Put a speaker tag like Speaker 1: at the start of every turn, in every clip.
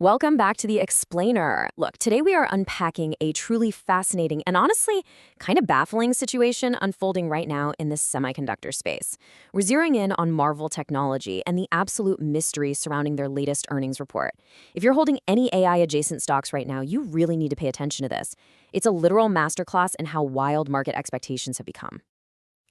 Speaker 1: Welcome back to The Explainer. Look, today we are unpacking a truly fascinating and honestly kind of baffling situation unfolding right now in the semiconductor space. We're zeroing in on Marvell Technology and the absolute mystery surrounding their latest earnings report. If you're holding any AI-adjacent stocks right now, you really need to pay attention to this. It's a literal masterclass in how wild market expectations have become.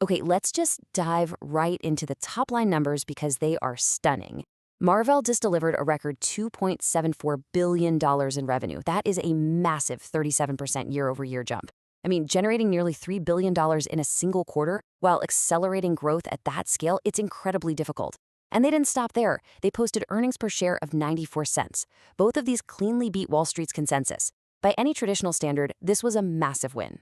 Speaker 1: Okay, let's just dive right into the top-line numbers because they are stunning. Marvell just delivered a record $2.74 billion in revenue. That is a massive 37% year-over-year jump. I mean, generating nearly $3 billion in a single quarter while accelerating growth at that scale, it's incredibly difficult. And they didn't stop there. They posted earnings per share of 94 cents. Both of these cleanly beat Wall Street's consensus. By any traditional standard, this was a massive win.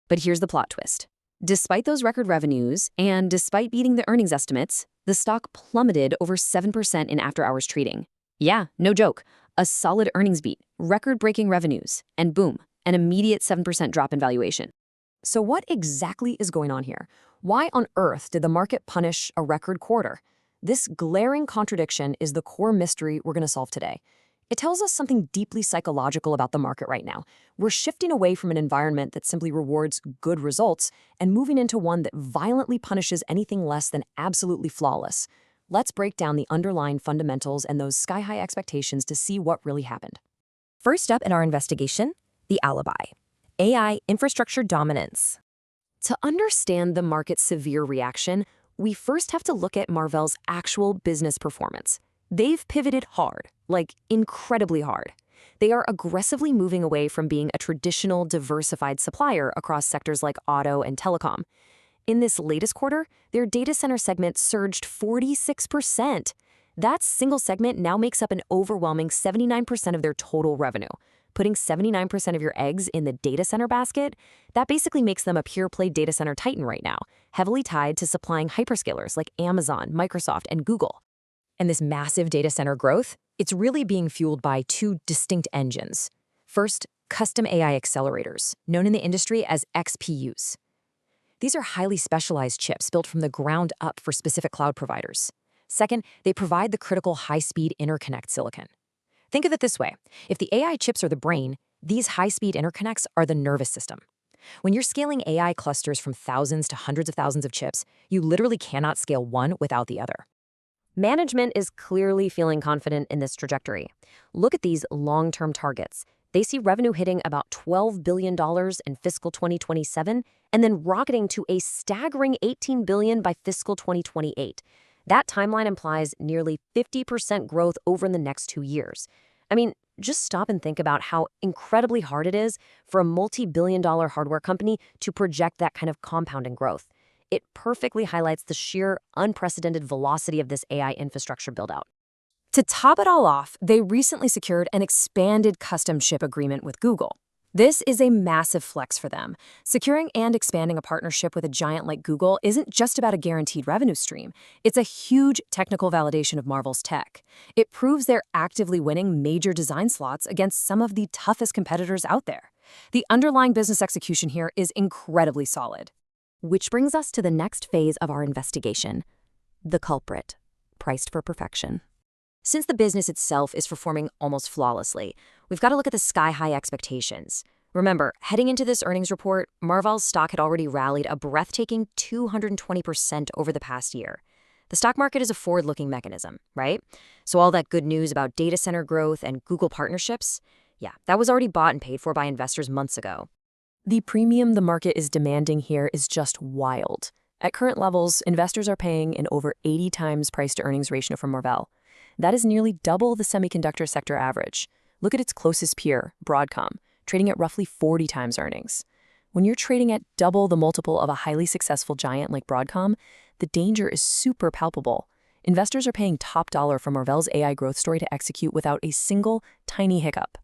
Speaker 1: But here's the plot twist. Despite those record revenues, and despite beating the earnings estimates, the stock plummeted over 7% in after-hours trading. Yeah, no joke. A solid earnings beat, record-breaking revenues, and boom, an immediate 7% drop in valuation. So what exactly is going on here? Why on earth did the market punish a record quarter? This glaring contradiction is the core mystery we're going to solve today. It tells us something deeply psychological about the market right now. We're shifting away from an environment that simply rewards good results and moving into one that violently punishes anything less than absolutely flawless. Let's break down the underlying fundamentals and those sky-high expectations to see what really happened.
Speaker 2: First up in our investigation, the alibi. AI infrastructure dominance.
Speaker 1: To understand the market's severe reaction, we first have to look at Marvell's actual business performance. They've pivoted hard, like incredibly hard. They are aggressively moving away from being a traditional diversified supplier across sectors like auto and telecom. In this latest quarter, their data center segment surged 46%. That single segment now makes up an overwhelming 79% of their total revenue. Putting 79% of your eggs in the data center basket, that basically makes them a pure-play data center titan right now, heavily tied to supplying hyperscalers like Amazon, Microsoft, and Google.
Speaker 2: And this massive data center growth, it's really being fueled by two distinct engines. First, custom AI accelerators, known in the industry as XPUs. These are highly specialized chips built from the ground up for specific cloud providers. Second, they provide the critical high-speed interconnect silicon. Think of it this way. If the AI chips are the brain, these high-speed interconnects are the nervous system. When you're scaling AI clusters from thousands to hundreds of thousands of chips, you literally cannot scale one without the other.
Speaker 1: Management is clearly feeling confident in this trajectory. Look at these long-term targets. They see revenue hitting about $12 billion in fiscal 2027 and then rocketing to a staggering $18 billion by fiscal 2028. That timeline implies nearly 50% growth over the next 2 years. I mean, just stop and think about how incredibly hard it is for a multi-billion-dollar hardware company to project that kind of compounding growth. It perfectly highlights the sheer, unprecedented velocity of this AI infrastructure build-out. To top it all off, they recently secured an expanded custom chip agreement with Google. This is a massive flex for them. Securing and expanding a partnership with a giant like Google isn't just about a guaranteed revenue stream. It's a huge technical validation of Marvell's tech. It proves they're actively winning major design slots against some of the toughest competitors out there. The underlying business execution here is incredibly solid. Which brings us to the next phase of our investigation, the culprit, priced for perfection. Since the business itself is performing almost flawlessly, we've got to look at the sky-high expectations. Remember, heading into this earnings report, Marvell's stock had already rallied a breathtaking 220% over the past year. The stock market is a forward-looking mechanism, right? So all that good news about data center growth and Google partnerships, yeah, that was already bought and paid for by investors months ago. The premium the market is demanding here is just wild. At current levels, investors are paying an over 80 times price-to-earnings ratio for Marvell. That is nearly double the semiconductor sector average. Look at its closest peer, Broadcom, trading at roughly 40 times earnings. When you're trading at double the multiple of a highly successful giant like Broadcom, the danger is super palpable. Investors are paying top dollar for Marvell's AI growth story to execute without a single tiny hiccup.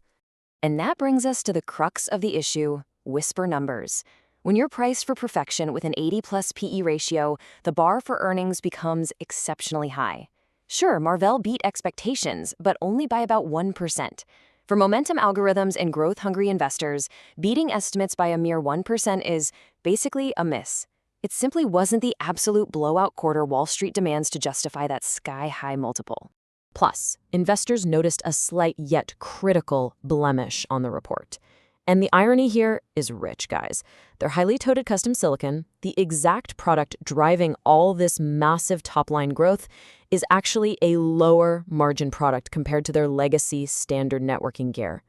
Speaker 1: And that brings us to the crux of the issue. Whisper numbers. When you're priced for perfection with an 80+ PE ratio, the bar for earnings becomes exceptionally high. Sure, Marvell beat expectations, but only by about 1%. For momentum algorithms and growth-hungry investors, beating estimates by a mere 1% is basically a miss. It simply wasn't the absolute blowout quarter Wall Street demands to justify that sky-high multiple. Plus, investors noticed a slight yet critical blemish on the report. And the irony here is rich, guys. Their highly touted custom silicon, the exact product driving all this massive top-line growth, is actually a lower margin product compared to their legacy standard networking gear.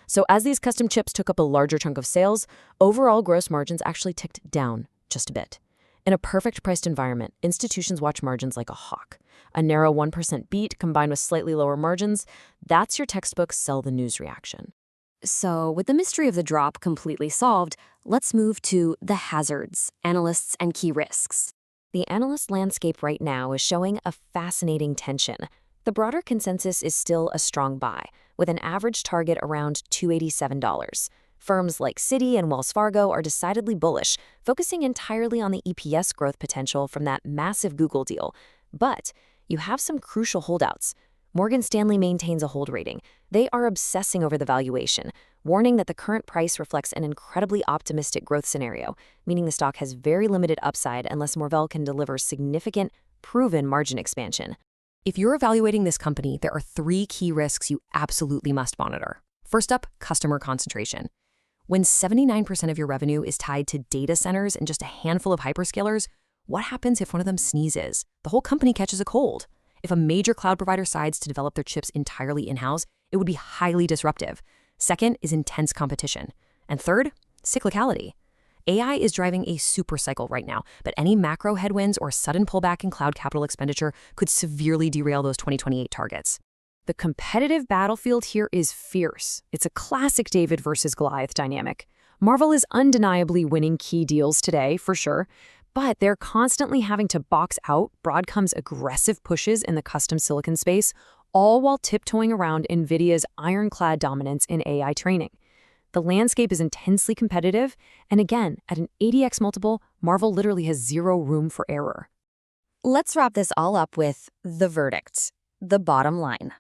Speaker 1: So as these custom chips took up a larger chunk of sales, overall gross margins actually ticked down just a bit. In a perfect priced environment, institutions watch margins like a hawk. A narrow 1% beat combined with slightly lower margins, that's your textbook sell the news reaction.
Speaker 3: So, with the mystery of the drop completely solved, let's move to the hazards, analysts, and key risks.
Speaker 1: The analyst landscape right now is showing a fascinating tension. The broader consensus is still a strong buy, with an average target around $287. Firms like Citi and Wells Fargo are decidedly bullish, focusing entirely on the EPS growth potential from that massive Google deal. But you have some crucial holdouts. Morgan Stanley maintains a hold rating. They are obsessing over the valuation, warning that the current price reflects an incredibly optimistic growth scenario, meaning the stock has very limited upside unless Marvell can deliver significant, proven margin expansion. If you're evaluating this company, there are 3 key risks you absolutely must monitor. First up, customer concentration. When 79% of your revenue is tied to data centers and just a handful of hyperscalers, what happens if one of them sneezes? The whole company catches a cold. If a major cloud provider decides to develop their chips entirely in-house, it would be highly disruptive. Second is intense competition. And third, cyclicality. AI is driving a super cycle right now, but any macro headwinds or sudden pullback in cloud capital expenditure could severely derail those 2028 targets. The competitive battlefield here is fierce. It's a classic David versus Goliath dynamic. Marvell is undeniably winning key deals today, for sure, but they're constantly having to box out Broadcom's aggressive pushes in the custom silicon space, all while tiptoeing around NVIDIA's ironclad dominance in AI training. The landscape is intensely competitive, and again, at an 80x multiple, Marvell literally has zero room for error.
Speaker 3: Let's wrap this all up with the verdict, the bottom line.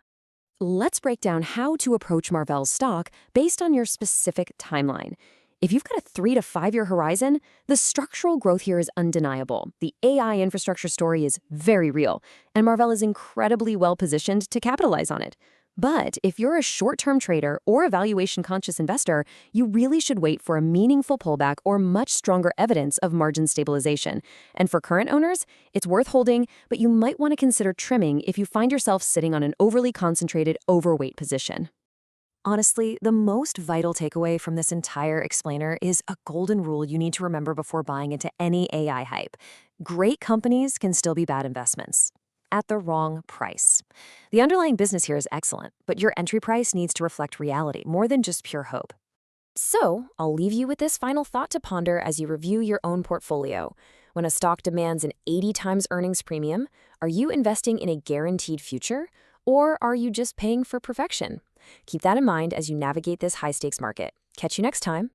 Speaker 1: Let's break down how to approach Marvell's stock based on your specific timeline. If you've got a 3 to 5 year horizon, the structural growth here is undeniable. The AI infrastructure story is very real, and Marvell is incredibly well positioned to capitalize on it. But if you're a short-term trader or a valuation-conscious investor, you really should wait for a meaningful pullback or much stronger evidence of margin stabilization. And for current owners, it's worth holding, but you might want to consider trimming if you find yourself sitting on an overly concentrated, overweight position. Honestly, the most vital takeaway from this entire explainer is a golden rule you need to remember before buying into any AI hype. Great companies can still be bad investments at the wrong price. The underlying business here is excellent, but your entry price needs to reflect reality more than just pure hope. So, I'll leave you with this final thought to ponder as you review your own portfolio. When a stock demands an 80 times earnings premium, are you investing in a guaranteed future, or are you just paying for perfection? Keep that in mind as you navigate this high-stakes market. Catch you next time.